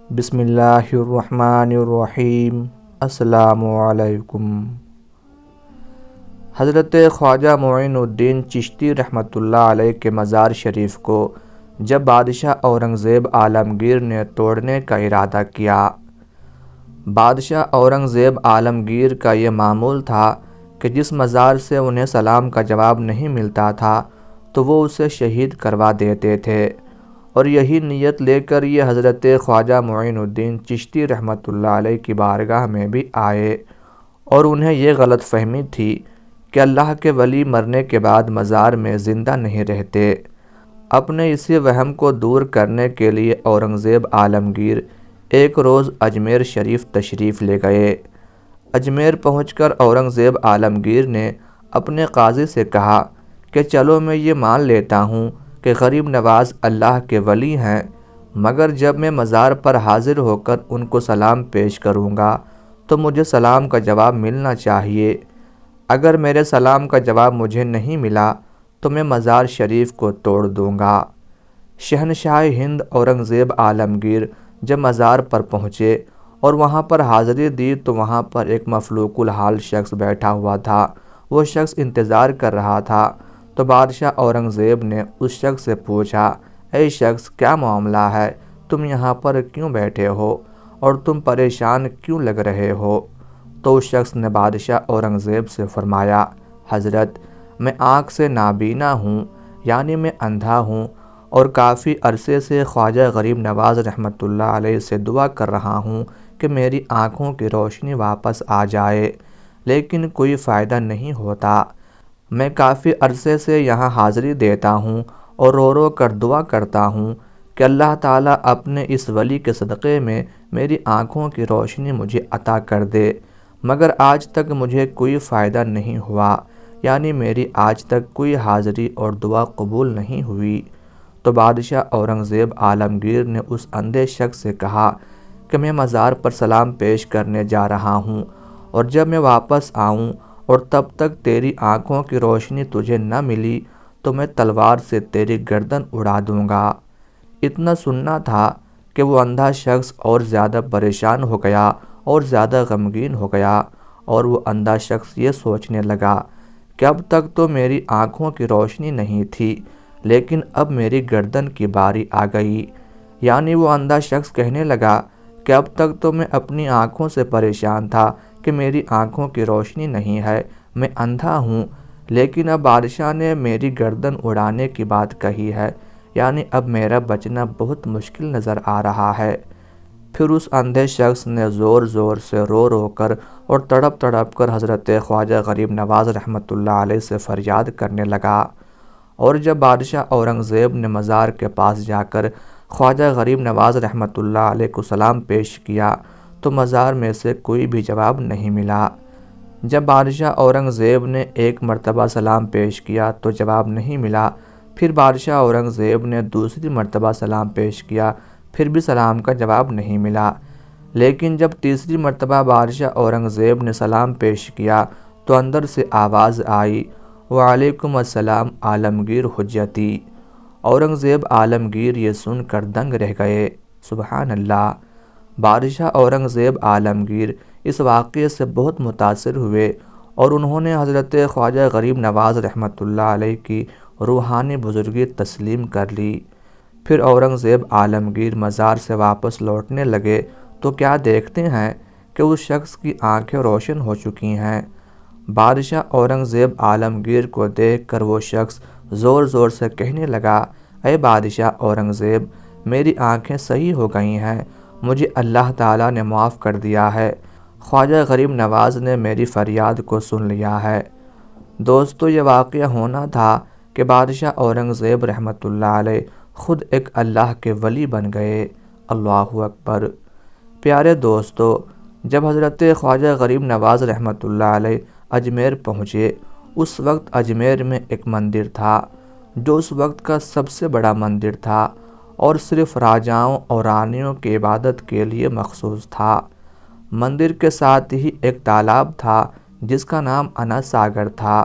بسم اللہ الرحمن الرحیم۔ السلام علیکم۔ حضرت خواجہ معین الدین چشتی رحمۃ اللہ علیہ کے مزار شریف کو جب بادشاہ اورنگزیب عالمگیر نے توڑنے کا ارادہ کیا، بادشاہ اورنگزیب عالمگیر کا یہ معمول تھا کہ جس مزار سے انہیں سلام کا جواب نہیں ملتا تھا تو وہ اسے شہید کروا دیتے تھے، اور یہی نیت لے کر یہ حضرت خواجہ معین الدین چشتی رحمۃ اللہ علیہ کی بارگاہ میں بھی آئے، اور انہیں یہ غلط فہمی تھی کہ اللہ کے ولی مرنے کے بعد مزار میں زندہ نہیں رہتے۔ اپنے اسی وہم کو دور کرنے کے لیے اورنگزیب عالمگیر ایک روز اجمیر شریف تشریف لے گئے۔ اجمیر پہنچ کر اورنگزیب عالمگیر نے اپنے قاضی سے کہا کہ چلو میں یہ مان لیتا ہوں کہ غریب نواز اللہ کے ولی ہیں، مگر جب میں مزار پر حاضر ہو کر ان کو سلام پیش کروں گا تو مجھے سلام کا جواب ملنا چاہیے۔ اگر میرے سلام کا جواب مجھے نہیں ملا تو میں مزار شریف کو توڑ دوں گا۔ شہنشاہ ہند اورنگزیب عالمگیر جب مزار پر پہنچے اور وہاں پر حاضری دی تو وہاں پر ایک مفلوک الحال شخص بیٹھا ہوا تھا۔ وہ شخص انتظار کر رہا تھا تو بادشاہ اورنگزیب نے اس شخص سے پوچھا، اے شخص، کیا معاملہ ہے؟ تم یہاں پر کیوں بیٹھے ہو اور تم پریشان کیوں لگ رہے ہو؟ تو اس شخص نے بادشاہ اورنگزیب سے فرمایا، حضرت، میں آنکھ سے نابینا ہوں، یعنی میں اندھا ہوں، اور کافی عرصے سے خواجہ غریب نواز رحمۃ اللہ علیہ سے دعا کر رہا ہوں کہ میری آنکھوں کی روشنی واپس آ جائے، لیکن کوئی فائدہ نہیں ہوتا۔ میں کافی عرصے سے یہاں حاضری دیتا ہوں اور رو رو کر دعا کرتا ہوں کہ اللہ تعالیٰ اپنے اس ولی کے صدقے میں میری آنکھوں کی روشنی مجھے عطا کر دے، مگر آج تک مجھے کوئی فائدہ نہیں ہوا، یعنی میری آج تک کوئی حاضری اور دعا قبول نہیں ہوئی۔ تو بادشاہ اورنگزیب عالمگیر نے اس اندھے شخص سے کہا کہ میں مزار پر سلام پیش کرنے جا رہا ہوں، اور جب میں واپس آؤں اور تب تک تیری آنکھوں کی روشنی تجھے نہ ملی تو میں تلوار سے تیری گردن اڑا دوں گا۔ اتنا سننا تھا کہ وہ اندھا شخص اور زیادہ پریشان ہو گیا اور زیادہ غمگین ہو گیا، اور وہ اندھا شخص یہ سوچنے لگا کہ اب تک تو میری آنکھوں کی روشنی نہیں تھی، لیکن اب میری گردن کی باری آ گئی۔ یعنی وہ اندھا شخص کہنے لگا کہ اب تک تو میں اپنی آنکھوں سے پریشان تھا کہ میری آنکھوں کی روشنی نہیں ہے، میں اندھا ہوں، لیکن اب بادشاہ نے میری گردن اڑانے کی بات کہی ہے، یعنی اب میرا بچنا بہت مشکل نظر آ رہا ہے۔ پھر اس اندھے شخص نے زور زور سے رو رو کر اور تڑپ تڑپ کر حضرت خواجہ غریب نواز رحمۃ اللہ علیہ سے فریاد کرنے لگا، اور جب بادشاہ اورنگزیب نے مزار کے پاس جا کر خواجہ غریب نواز رحمۃ اللہ علیہ کو سلام پیش کیا تو مزار میں سے کوئی بھی جواب نہیں ملا۔ جب بادشاہ اورنگزیب نے ایک مرتبہ سلام پیش کیا تو جواب نہیں ملا، پھر بادشاہ اورنگزیب نے دوسری مرتبہ سلام پیش کیا، پھر بھی سلام کا جواب نہیں ملا، لیکن جب تیسری مرتبہ بادشاہ اورنگزیب نے سلام پیش کیا تو اندر سے آواز آئی، وعلیکم السلام عالمگیر حجتی۔ اورنگزیب عالمگیر یہ سن کر دنگ رہ گئے۔ سبحان اللہ۔ بادشاہ اورنگزیب عالمگیر اس واقعے سے بہت متاثر ہوئے، اور انہوں نے حضرت خواجہ غریب نواز رحمۃ اللہ علیہ کی روحانی بزرگی تسلیم کر لی۔ پھر اورنگزیب عالمگیر مزار سے واپس لوٹنے لگے تو کیا دیکھتے ہیں کہ اس شخص کی آنکھیں روشن ہو چکی ہیں۔ بادشاہ اورنگزیب عالمگیر کو دیکھ کر وہ شخص زور زور سے کہنے لگا، اے بادشاہ اورنگزیب، میری آنکھیں صحیح ہو گئی ہیں، مجھے اللہ تعالیٰ نے معاف کر دیا ہے، خواجہ غریب نواز نے میری فریاد کو سن لیا ہے۔ دوستو، یہ واقعہ ہونا تھا کہ بادشاہ اورنگزیب رحمۃ اللہ علیہ خود ایک اللہ کے ولی بن گئے۔ اللہ اکبر۔ پیارے دوستو، جب حضرت خواجہ غریب نواز رحمۃ اللہ علیہ اجمیر پہنچے، اس وقت اجمیر میں ایک مندر تھا جو اس وقت کا سب سے بڑا مندر تھا، اور صرف راجاؤں اور رانیوں کی عبادت کے لیے مخصوص تھا۔ مندر کے ساتھ ہی ایک تالاب تھا جس کا نام انا ساگر تھا۔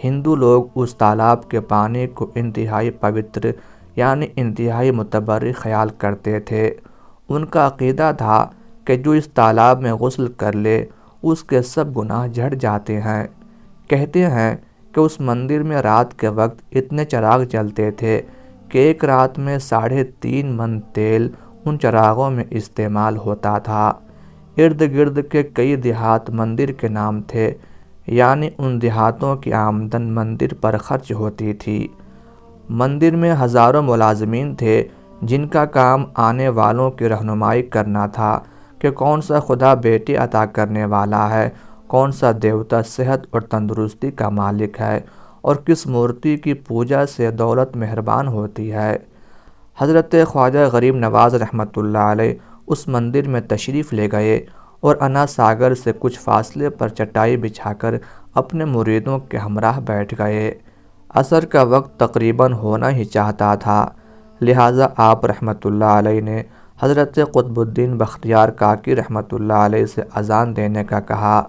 ہندو لوگ اس تالاب کے پانی کو انتہائی پوتر، یعنی انتہائی متبرک خیال کرتے تھے۔ ان کا عقیدہ تھا کہ جو اس تالاب میں غسل کر لے اس کے سب گناہ جھڑ جاتے ہیں۔ کہتے ہیں کہ اس مندر میں رات کے وقت اتنے چراغ جلتے تھے کہ ایک رات میں 3.5 من تیل ان چراغوں میں استعمال ہوتا تھا۔ ارد گرد کے کئی دیہات مندر کے نام تھے، یعنی ان دیہاتوں کی آمدن مندر پر خرچ ہوتی تھی۔ مندر میں ہزاروں ملازمین تھے جن کا کام آنے والوں کی رہنمائی کرنا تھا کہ کون سا خدا بیٹی عطا کرنے والا ہے، کون سا دیوتا صحت اور تندرستی کا مالک ہے، اور کس مورتی کی پوجا سے دولت مہربان ہوتی ہے۔ حضرت خواجہ غریب نواز رحمۃ اللہ علیہ اس مندر میں تشریف لے گئے اور انا ساگر سے کچھ فاصلے پر چٹائی بچھا کر اپنے مریدوں کے ہمراہ بیٹھ گئے۔ عصر کا وقت تقریباً ہونا ہی چاہتا تھا، لہٰذا آپ رحمۃ اللہ علیہ نے حضرت قطب الدین بختیار کاکی رحمۃ اللہ علیہ سے اذان دینے کا کہا۔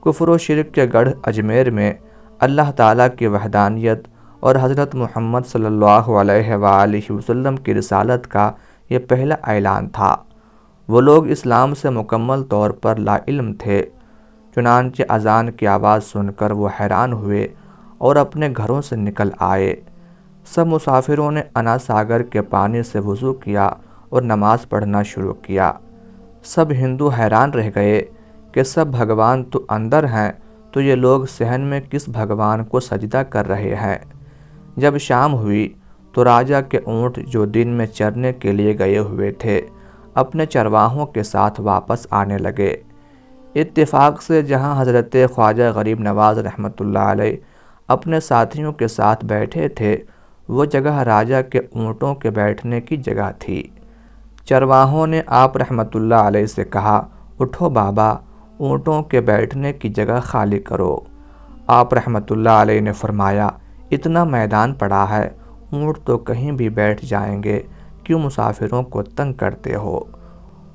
کفر و شرک کے گڑھ اجمیر میں اللہ تعالیٰ کی وحدانیت اور حضرت محمد صلی اللہ علیہ وآلہ وسلم کی رسالت کا یہ پہلا اعلان تھا۔ وہ لوگ اسلام سے مکمل طور پر لا علم تھے، چنانچہ اذان کی آواز سن کر وہ حیران ہوئے اور اپنے گھروں سے نکل آئے۔ سب مسافروں نے انا ساگر کے پانی سے وضو کیا اور نماز پڑھنا شروع کیا۔ سب ہندو حیران رہ گئے کہ سب بھگوان تو اندر ہیں، تو یہ لوگ صحن میں کس بھگوان کو سجدہ کر رہے ہیں۔ جب شام ہوئی تو راجا کے اونٹ جو دن میں چرنے کے لیے گئے ہوئے تھے اپنے چرواہوں کے ساتھ واپس آنے لگے۔ اتفاق سے جہاں حضرت خواجہ غریب نواز رحمۃ اللہ علیہ اپنے ساتھیوں کے ساتھ بیٹھے تھے وہ جگہ راجا کے اونٹوں کے بیٹھنے کی جگہ تھی۔ چرواہوں نے آپ رحمۃ اللہ علیہ سے کہا، اٹھو بابا، اونٹوں کے بیٹھنے کی جگہ خالی کرو۔ آپ رحمۃ اللہ علیہ نے فرمایا، اتنا میدان پڑا ہے، اونٹ تو کہیں بھی بیٹھ جائیں گے، کیوں مسافروں کو تنگ کرتے ہو؟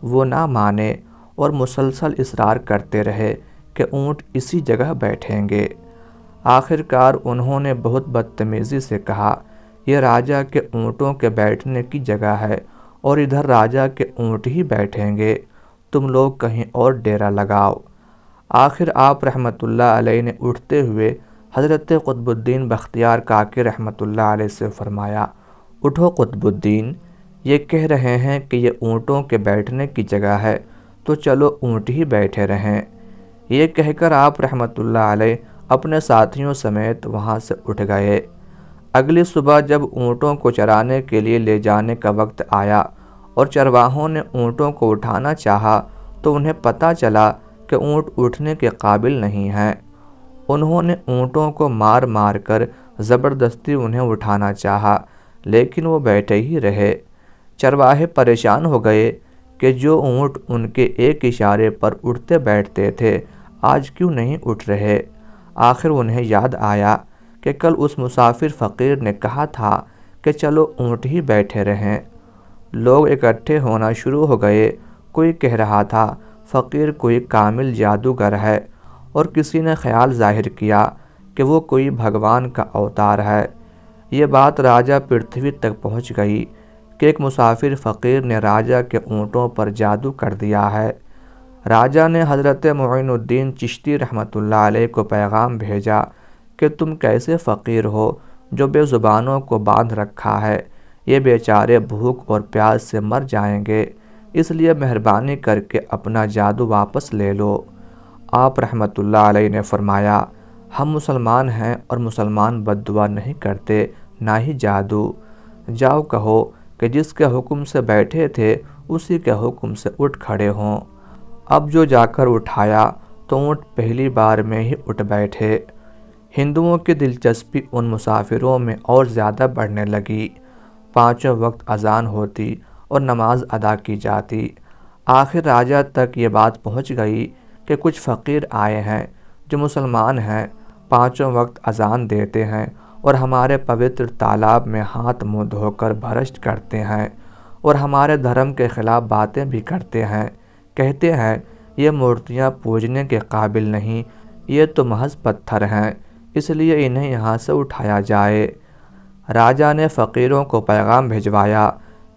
وہ نہ مانے اور مسلسل اصرار کرتے رہے کہ اونٹ اسی جگہ بیٹھیں گے۔ آخر کار انہوں نے بہت بدتمیزی سے کہا، یہ راجا کے اونٹوں کے بیٹھنے کی جگہ ہے اور ادھر راجا کے اونٹ ہی بیٹھیں گے، تم لوگ کہیں اور ڈیرا لگاؤ۔ آخر آپ رحمۃ اللہ علیہ نے اٹھتے ہوئے حضرت قطب الدین بختیار کاکی رحمۃ اللہ علیہ سے فرمایا، اٹھو قطب الدین، یہ کہہ رہے ہیں کہ یہ اونٹوں کے بیٹھنے کی جگہ ہے تو چلو اونٹ ہی بیٹھے رہیں۔ یہ کہہ کر آپ رحمۃ اللہ علیہ اپنے ساتھیوں سمیت وہاں سے اٹھ گئے۔ اگلی صبح جب اونٹوں کو چرانے کے لیے لے جانے کا وقت آیا اور چرواہوں نے اونٹوں کو اٹھانا چاہا تو انہیں پتہ چلا کہ اونٹ اٹھنے کے قابل نہیں ہیں۔ انہوں نے اونٹوں کو مار مار کر زبردستی انہیں اٹھانا چاہا، لیکن وہ بیٹھے ہی رہے۔ چرواہے پریشان ہو گئے کہ جو اونٹ ان کے ایک اشارے پر اٹھتے بیٹھتے تھے آج کیوں نہیں اٹھ رہے۔ آخر انہیں یاد آیا کہ کل اس مسافر فقیر نے کہا تھا کہ چلو اونٹ ہی بیٹھے رہیں۔ لوگ اکٹھے ہونا شروع ہو گئے، کوئی کہہ رہا تھا فقیر کوئی کامل جادوگر ہے، اور کسی نے خیال ظاہر کیا کہ وہ کوئی بھگوان کا اوتار ہے۔ یہ بات راجہ پرتھوی تک پہنچ گئی کہ ایک مسافر فقیر نے راجہ کے اونٹوں پر جادو کر دیا ہے۔ راجہ نے حضرت معین الدین چشتی رحمۃ اللہ علیہ کو پیغام بھیجا کہ تم کیسے فقیر ہو جو بے زبانوں کو باندھ رکھا ہے، یہ بیچارے بھوک اور پیاس سے مر جائیں گے، اس لیے مہربانی کر کے اپنا جادو واپس لے لو۔ آپ رحمۃ اللہ علیہ نے فرمایا، ہم مسلمان ہیں اور مسلمان بد دعا نہیں کرتے نہ ہی جادو۔ جاؤ کہو کہ جس کے حکم سے بیٹھے تھے اسی کے حکم سے اٹھ کھڑے ہوں۔ اب جو جا کر اٹھایا تو اونٹ پہلی بار میں ہی اٹھ بیٹھے۔ ہندوؤں کی دلچسپی ان مسافروں میں اور زیادہ بڑھنے لگی۔ پانچوں وقت اذان ہوتی اور نماز ادا کی جاتی۔ آخر راجہ تک یہ بات پہنچ گئی کہ کچھ فقیر آئے ہیں جو مسلمان ہیں، پانچوں وقت اذان دیتے ہیں اور ہمارے پوتر تالاب میں ہاتھ منہ دھو کر بھرشٹ کرتے ہیں اور ہمارے دھرم کے خلاف باتیں بھی کرتے ہیں، کہتے ہیں یہ مورتیاں پوجنے کے قابل نہیں، یہ تو محض پتھر ہیں، اس لیے انہیں یہاں سے اٹھایا جائے۔ راجہ نے فقیروں کو پیغام بھجوایا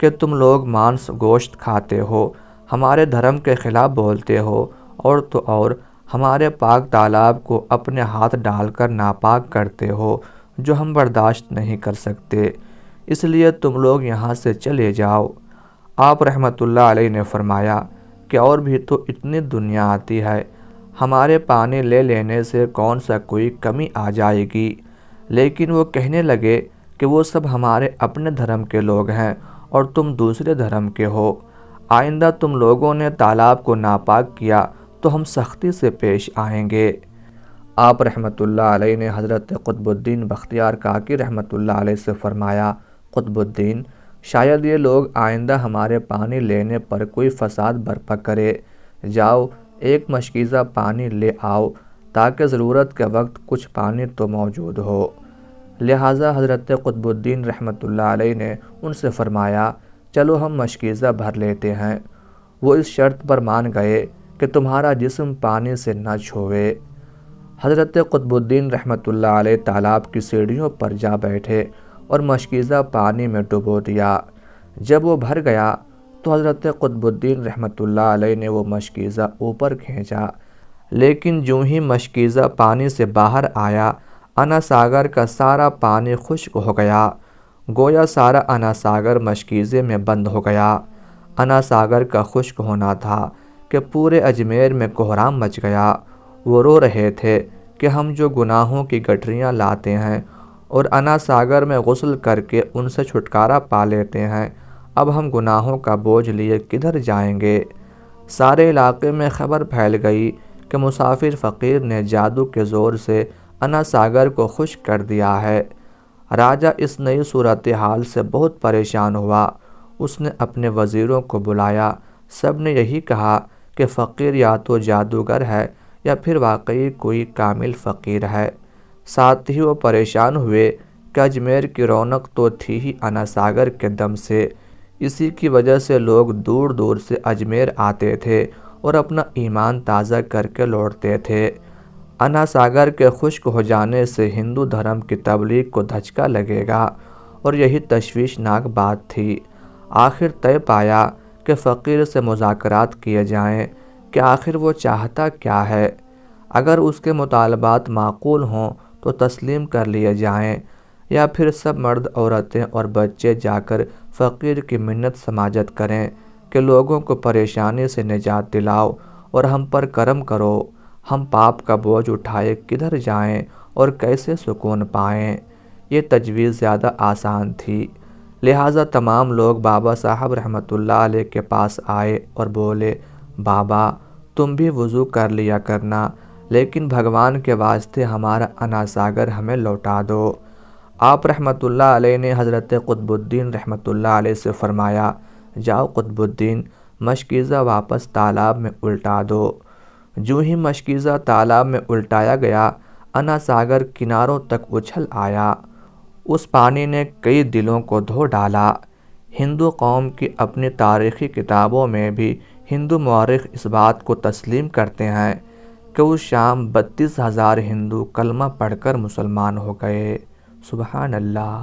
کہ تم لوگ مانس گوشت کھاتے ہو، ہمارے دھرم کے خلاف بولتے ہو، اور تو اور ہمارے پاک تالاب کو اپنے ہاتھ ڈال کر ناپاک کرتے ہو، جو ہم برداشت نہیں کر سکتے، اس لیے تم لوگ یہاں سے چلے جاؤ۔ آپ رحمۃ اللہ علیہ نے فرمایا کہ اور بھی تو اتنی دنیا آتی ہے، ہمارے پانی لے لینے سے کون سا کوئی کمی آ جائے گی؟ لیکن وہ کہنے لگے کہ وہ سب ہمارے اپنے دھرم کے لوگ ہیں اور تم دوسرے دھرم کے ہو، آئندہ تم لوگوں نے تالاب کو ناپاک کیا تو ہم سختی سے پیش آئیں گے۔ آپ رحمۃ اللہ علیہ نے حضرت قطب الدین بختیار کاکی رحمۃ اللہ علیہ سے فرمایا، قطب الدین، شاید یہ لوگ آئندہ ہمارے پانی لینے پر کوئی فساد برپا کرے، جاؤ ایک مشکیزہ پانی لے آؤ تاکہ ضرورت کے وقت کچھ پانی تو موجود ہو۔ لہٰذا حضرت قطب الدین رحمۃ اللہ علیہ نے ان سے فرمایا، چلو ہم مشکیزہ بھر لیتے ہیں۔ وہ اس شرط پر مان گئے کہ تمہارا جسم پانی سے نہ چھوئے۔ حضرت قطب الدین رحمۃ اللہ علیہ تالاب کی سیڑھیوں پر جا بیٹھے اور مشکیزہ پانی میں ڈبو دیا۔ جب وہ بھر گیا تو حضرت قطب الدین رحمۃ اللہ علیہ نے وہ مشکیزہ اوپر کھینچا، لیکن جوں ہی مشکیزہ پانی سے باہر آیا، انا ساگر کا سارا پانی خشک ہو گیا، گویا سارا انا ساگر مشکیزے میں بند ہو گیا۔ انا ساگر کا خشک ہونا تھا کہ پورے اجمیر میں کوہرام مچ گیا۔ وہ رو رہے تھے کہ ہم جو گناہوں کی گٹھریاں لاتے ہیں اور انا ساگر میں غسل کر کے ان سے چھٹکارا پا لیتے ہیں، اب ہم گناہوں کا بوجھ لیے کدھر جائیں گے؟ سارے علاقے میں خبر پھیل گئی کہ مسافر فقیر نے جادو کے زور سے انا ساگر کو خشک کر دیا ہے۔ راجہ اس نئی صورتحال سے بہت پریشان ہوا۔ اس نے اپنے وزیروں کو بلایا، سب نے یہی کہا کہ فقیر یا تو جادوگر ہے یا پھر واقعی کوئی کامل فقیر ہے۔ ساتھ ہی وہ پریشان ہوئے کہ اجمیر کی رونق تو تھی ہی انا ساگر کے دم سے، اسی کی وجہ سے لوگ دور دور سے اجمیر آتے تھے اور اپنا ایمان تازہ کر کے لوٹتے تھے۔ انا ساگر کے خشک ہو جانے سے ہندو دھرم کی تبلیغ کو دھچکا لگے گا، اور یہی تشویشناک بات تھی۔ آخر طے پایا کہ فقیر سے مذاکرات کیے جائیں کہ آخر وہ چاہتا کیا ہے۔ اگر اس کے مطالبات معقول ہوں تو تسلیم کر لیے جائیں، یا پھر سب مرد عورتیں اور بچے جا کر فقیر کی منت سماجت کریں کہ لوگوں کو پریشانی سے نجات دلاؤ اور ہم پر کرم کرو، ہم پاپ کا بوجھ اٹھائے کدھر جائیں اور کیسے سکون پائیں۔ یہ تجویز زیادہ آسان تھی، لہٰذا تمام لوگ بابا صاحب رحمۃ اللہ علیہ کے پاس آئے اور بولے، بابا تم بھی وضو کر لیا کرنا، لیکن بھگوان کے واسطے ہمارا انا ساگر ہمیں لوٹا دو۔ آپ رحمۃ اللہ علیہ نے حضرت قطب الدین رحمۃ اللہ علیہ سے فرمایا، جاؤ قطب الدین، مشکیزہ واپس تالاب میں الٹا دو۔ جوں ہی مشکیزہ تالاب میں الٹایا گیا، انا ساگر کناروں تک اچھل آیا۔ اس پانی نے کئی دلوں کو دھو ڈالا۔ ہندو قوم کی اپنی تاریخی کتابوں میں بھی ہندو مورخ اس بات کو تسلیم کرتے ہیں کہ اس شام 32,000 ہندو کلمہ پڑھ کر مسلمان ہو گئے۔ سبحان اللہ۔